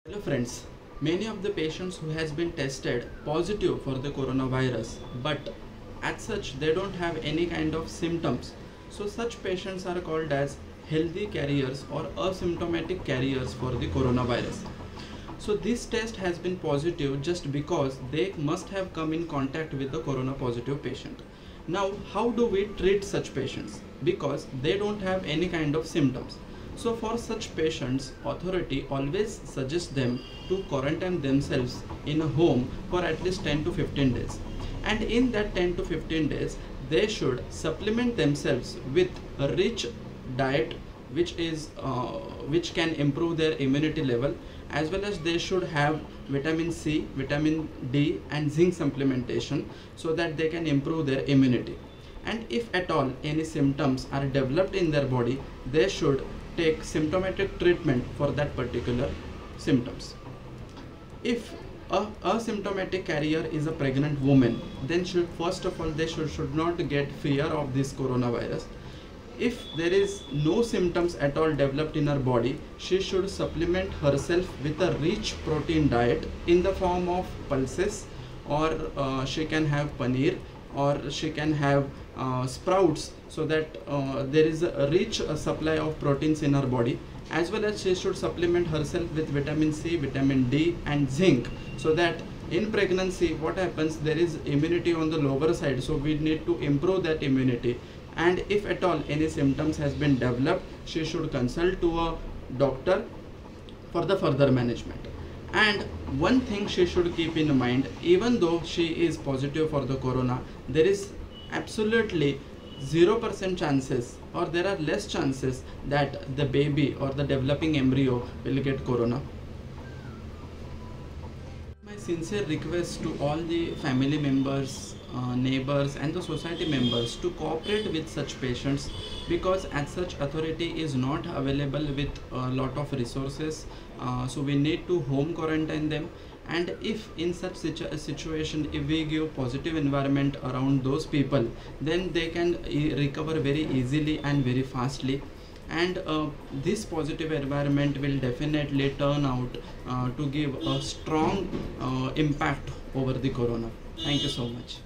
Hello friends, many of the patients who has been tested positive for the coronavirus, but as such they don't have any kind of symptoms. So such patients are called as healthy carriers or asymptomatic carriers for the coronavirus. So this test has been positive just because they must have come in contact with the corona positive patient. Now how do we treat such patients? Because they don't have any kind of symptoms. So for such patients, authority always suggests them to quarantine themselves in a home for at least 10 to 15 days. And in that 10 to 15 days, they should supplement themselves with a rich diet which can improve their immunity level, as well as they should have vitamin C, vitamin D and zinc supplementation so that they can improve their immunity. And if at all any symptoms are developed in their body, they should take symptomatic treatment for that particular symptoms. If a asymptomatic carrier is a pregnant woman, then first of all they should not get fear of this coronavirus. If there is no symptoms at all developed in her body, she should supplement herself with a rich protein diet in the form of pulses, or she can have paneer, or she can have sprouts, so that there is a rich supply of proteins in her body, as well as she should supplement herself with vitamin C, vitamin D and zinc, so that in pregnancy what happens, there is immunity on the lower side, so we need to improve that immunity. And if at all any symptoms has been developed, she should consult to a doctor for the further management. And one thing she should keep in mind, even though she is positive for the corona, there is absolutely 0% chances, or there are less chances that the baby or the developing embryo will get corona. My sincere request to all the family members, neighbors and the society members to cooperate with such patients, because as such authority is not available with a lot of resources, so we need to home quarantine them. And if in such situation, if we give positive environment around those people, then they can recover very easily and very fastly. And this positive environment will definitely turn out to give a strong impact over the corona. Thank you so much.